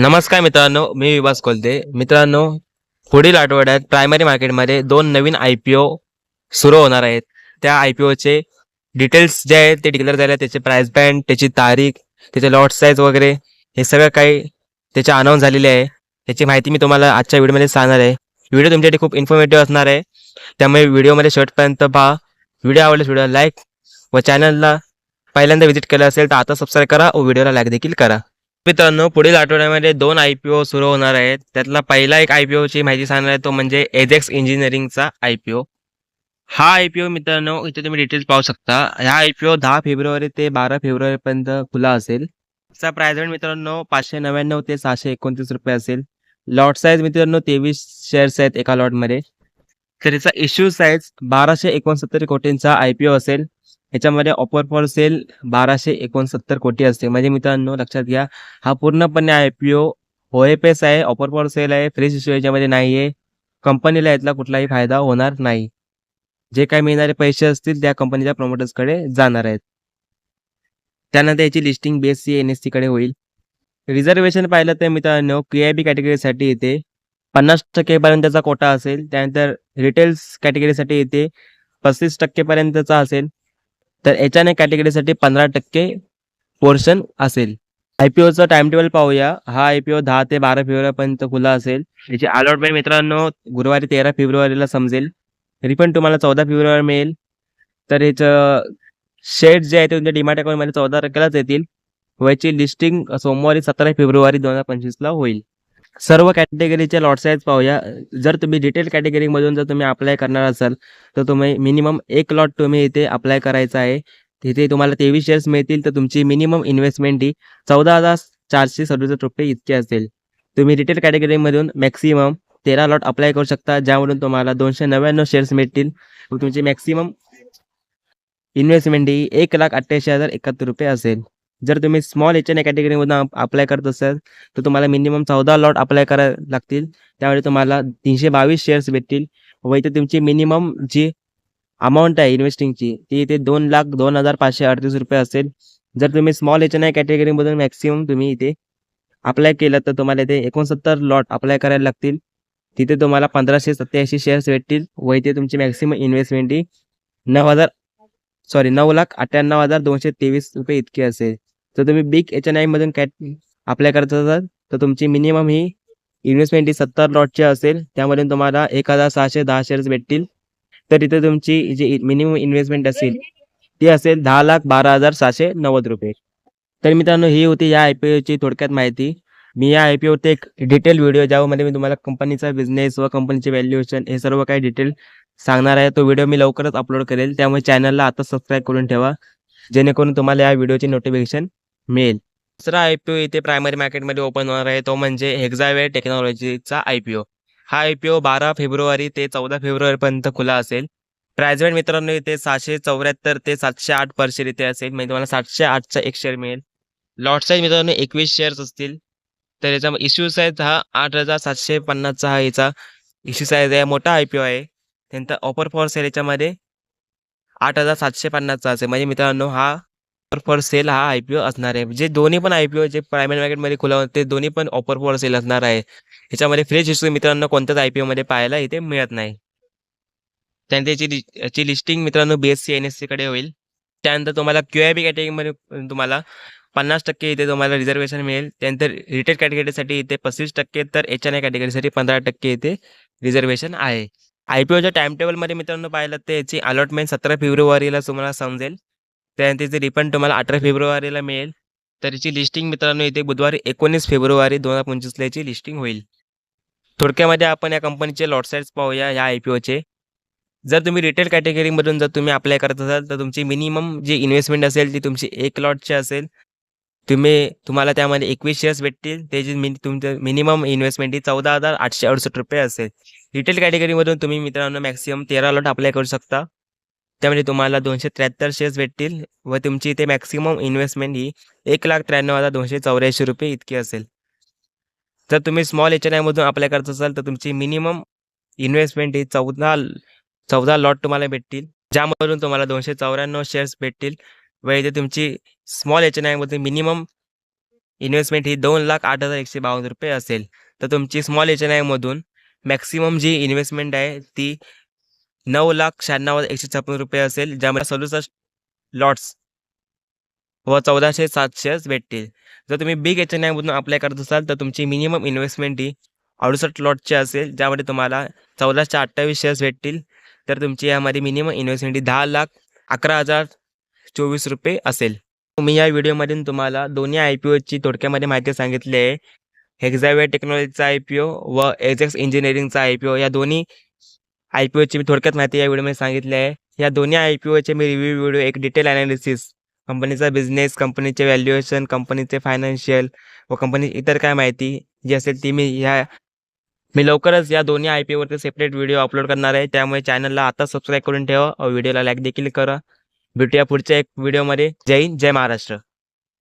नमस्कार मित्रांनो, मी विभास कोलते. मित्रांनो, पुढील आठवड्यात प्रायमरी मार्केटमध्ये 2 नवीन आय-पी-ओ सुरू होणार आहेत. त्या आय-पी-ओचे डिटेल्स जे आहेत ते डिक्लेअर झाले आहेत. त्याचे प्राइस बँड, त्याची तारीख, त्याचे लॉट साईज वगैरे हे सगळं काही त्याचे अनाउन्स झालेले आहे. याची माहिती मी तुम्हाला आजच्या व्हिडिओमध्ये सांगणार आहे. व्हिडिओ तुमच्यासाठी खूप इन्फॉर्मेटिव्ह असणार आहे. त्यामुळे व्हिडिओमध्ये शेवटपर्यंत पहा. व्हिडिओ आवडल्यास व्हिडिओला लाईक व चॅनलला पहिल्यांदा व्हिजिट केलं असेल तर आता सबस्क्राईब करा व व्हिडिओला लाईक देखील करा. मित्रांनो, पुढील आठवड्यामध्ये 2 आय-पी-ओ सुरू होणार आहेत. त्यातला पहिला एक आय-पी-ओची माहिती सांगणार आहे तो म्हणजे एजेक्स इंजिनिअरिंगचा आय-पी-ओ. हा आय-पी-ओ मित्रांनो इथे तुम्ही डिटेल्स पाहू शकता. हा आय-पी-ओ 10 फेब्रुवारी ते 12 फेब्रुवारीपर्यंत खुला असेल. त्याचा प्राइस रेंज मित्रांनो ₹599 ते ₹629 असेल. लॉट साईज मित्रांनो 23 शेअर्स आहेत एका लॉटमध्ये. तर याचा इश्यू साईज 1269 कोटींचा आय-पी-ओ असेल. याच्यामध्ये ऑफर फॉर सेल 1269 कोटी असते. म्हणजे मित्रांनो लक्षात घ्या, हा पूर्णपणे आय-पी-ओ OFS आहे, ऑफर फॉर सेल आहे, फ्रेश इश्यू याच्यामध्ये नाही आहे. कंपनीला यातला कुठलाही फायदा होणार नाही. जे काही मिळणारे पैसे असतील त्या कंपनीच्या प्रमोटर्सकडे जाणार आहेत. त्यानंतर याची लिस्टिंग BSE NSEकडे होईल. रिझर्वेशन पाहिलं तर मित्रांनो के-आय-बी कॅटेगरीसाठी येते 50% पर्यंतचा कोटा असेल. त्यानंतर रिटेल्स कॅटेगरीसाठी येते 35% पर्यंतचा असेल. तर एच-एन-आय कॅटेगरीसाठी 15% पोर्शन असेल. आय-पी-ओचं टाइम टेबल पाहूया. हा आय-पी-ओ 10 ते 12 फेब्रुवारीपर्यंत खुला असेल. याची अलॉटमेंट मित्रांनो गुरुवारी 13 फेब्रुवारीला समजेल. तरी पण तुम्हाला 14 फेब्रुवारी मिळेल. तर याचं शेअर्स जे आहे ते तुमच्या डीमॅट अकाउंटमध्ये 14 तारखेलाच येतील. व याची लिस्टिंग सोमवारी 17 फेब्रुवारी 2025ला होईल. सर्व कॅटेगरीचे लॉट साईज पाहूया. जर तुम्ही रिटेल कॅटेगरीमधून जर तुम्ही अप्लाय करणार असाल तर तुम्ही मिनिमम 1 लॉट तुम्ही इथे अप्लाय करायचा आहे. तिथे तुम्हाला 23 शेअर्स मिळतील. तर तुमची मिनिमम इन्व्हेस्टमेंट ही ₹14,467 इतकी असेल. तुम्ही रिटेल कॅटेगरीमधून मॅक्सिमम 13 लॉट अप्लाय करू शकता, ज्यामधून तुम्हाला 299 शेअर्स मिळतील व तुमची मॅक्सिमम इन्व्हेस्टमेंट ही ₹1,88,071 असेल. जर तुम्ही स्मॉल एच-एन-आय कॅटेगरीमधून अप्लाय करत असाल तर तुम्हाला मिनिमम 14 लॉट अप्लाय करावे लागतील. त्यामुळे तुम्हाला 322 शेअर्स भेटतील व इथे तुमची मिनिमम जी अमाउंट आहे इन्व्हेस्टिंगची ती इथे ₹2,02,538 असेल. जर तुम्ही स्मॉल एच-एन-आय कॅटेगरीमधून मॅक्सिमम तुम्ही इथे अप्लाय केलं तर तुम्हाला इथे 69 लॉट अप्लाय करायला लागतील. तिथे तुम्हाला 1587 शेअर्स भेटतील व इथे तुमची मॅक्सिमम इन्व्हेस्टमेंट ही 9,98,223 इतकी असेल. जर तुम्ही बिग एच-एन-आयमधून अप्लाय करत असाल तर तुमची मिनिमम ही इन्व्हेस्टमेंट ही 70 लॉटची असेल. त्यामधून तुम्हाला 1,610 शेअर्स भेटतील. तर इथे तुमची जी मिनिमम इन्व्हेस्टमेंट असेल ती असेल ₹10,12,790. तर मित्रांनो ही होती या आय-पी-ओची थोडक्यात माहिती. मी या आय-पी-ओचे एक डिटेल व्हिडिओ ज्यामध्ये मी तुम्हाला कंपनीचा बिझनेस व कंपनीचे व्हॅल्युएशन हे सर्व काही डिटेल सांगणार आहे. तो व्हिडिओ मी लवकरच अपलोड करेल. त्यामुळे चॅनलला आता सबस्क्राईब करून ठेवा, जेणेकरून तुम्हाला या व्हिडिओची नोटिफिकेशन मिळेल. दुसरा आय-पी-ओ इथे प्रायमरी मार्केटमध्ये ओपन होणार आहे तो म्हणजे हेक्सावेअर टेक्नॉलॉजीचा आय-पी-ओ. हा आय-पी-ओ 12 फेब्रुवारी ते 14 फेब्रुवारीपर्यंत खुला असेल. प्राइस रेंज मित्रांनो इथे 674 ते 708 पर शेअर इथे असेल. म्हणजे तुम्हाला 708चा एक शेअर मिळेल. लॉट साईज मित्रांनो 21 शेअर्स असतील. तर याचा इश्यू साईज हा 8,750चा हा याचा इश्यू साईज आहे. मोठा आय-पी-ओ आहे. त्यानंतर ऑफर फॉर सेल याच्यामध्ये 8,750चा असेल. म्हणजे मित्रांनो हा ऑफर फॉर सेल हा आय-पी-ओ असणार आहे. जे दोन्ही पण आय-पी-ओ जे प्रायमरी मार्केटमध्ये खुला होते ते दोन्ही पण ऑफर फॉर सेल असणार आहे. ह्याच्यामध्ये फ्रेश इश्यू मित्रांनो कोणत्याच आय-पी-ओमध्ये पाहायला इथे मिळत नाही. त्यानंतर याची लिस्टिंग मित्रांनो BSE NSEकडे होईल. त्यानंतर तुम्हाला क्यू-आय-बी कॅटेगरीमध्ये तुम्हाला 50% इथे तुम्हाला रिझर्वेशन मिळेल. त्यानंतर रिटेल कॅटेगरीसाठी इथे 35% तर एच-एन-आय कॅटेगरीसाठी 15% इथे रिझर्वेशन आहे. आय-पी-ओच्या टाईम टेबलमध्ये मित्रांनो पाहिलं तर याची अलॉटमेंट 17 फेब्रुवारीला तुम्हाला समजेल. त्यानंतर याचे रिफंड तुम्हाला 18 फेब्रुवारीला मिळेल. तर याची लिस्टिंग मित्रांनो इथे बुधवारी 19 फेब्रुवारी 2025ला याची लिस्टिंग होईल. थोडक्यामध्ये आपण या कंपनीचे लॉट साईज पाहूया या आय-पी-ओचे. जर तुम्ही रिटेल कॅटेगरीमधून जर तुम्ही अप्लाय करत असाल तर तुमची मिनिमम जी इन्व्हेस्टमेंट असेल ती तुमची 1 लॉटची असेल. तुम्हाला त्यामध्ये 21 शेअर्स भेटतील. त्याची तुमचं मिनिमम इन्व्हेस्टमेंट ही ₹14,868 असेल. रिटेल कॅटेगरीमधून तुम्ही मित्रांनो मॅक्सिमम 13 लॉट अप्लाय करू शकता. त्यामध्ये तुम्हाला 273 शेअर्स भेटतील व तुमची इथे मॅक्सिमम इन्व्हेस्टमेंट ही ₹1,93,284 इतकी असेल. जर तुम्ही स्मॉल एच-एन-आयमधून अप्लाय करत असाल तर तुमची मिनिमम इन्व्हेस्टमेंट ही 14 लॉट तुम्हाला भेटतील, ज्यामधून तुम्हाला 294 शेअर्स भेटतील व इथे तुमची स्मॉल एच-एन-आयमध्ये मिनिमम इन्व्हेस्टमेंट ही 2,08,152 रुपये असेल. तर तुमची स्मॉल HNI मधून मॅक्सिमम जी इन्व्हेस्टमेंट आहे ती 9,96,156 रुपये असेल, ज्यामध्ये 67 लॉट्स व 1400 शेअर्स भेटतील. जर तुम्ही बिग HNI मधून अप्लाय करत असाल तर तुमची मिनिमम इन्व्हेस्टमेंट ही 68 लॉटची असेल, ज्यामध्ये तुम्हाला 1428 शेअर्स भेटतील. तर तुमची यामध्ये मिनिमम इन्व्हेस्टमेंट ही 10,11,024 रुपये असेल. मी या व्हिडिओमधून तुम्हाला दोन्ही IPOची थोडक्यामध्ये माहिती सांगितली आहे. हेक्झावेअर टेक्नॉलॉजीचा IPO व एजेक्स इंजिनिअरिंगचा IPO, या दोन्ही IPOची मी थोडक्यात माहिती या व्हिडिओमध्ये सांगितली आहे. या दोन्ही IPOचे मी रिव्ह्यू व्हिडिओ, एक डिटेल ॲनालिसिस, कंपनीचा बिझनेस, कंपनीचे व्हॅल्युएशन, कंपनीचे फायनान्शियल व कंपनी इतर काय माहिती जी असेल ती मी लवकरच या दोन्ही IPOवरती सेपरेट व्हिडिओ अपलोड करणार आहे. त्यामुळे चॅनलला आता सबस्क्राईब करून ठेवा व व्हिडिओला लाईक देखील करा. भेटूया पुढच्या एक व्हिडिओमध्ये. जय हिंद, जय महाराष्ट्र.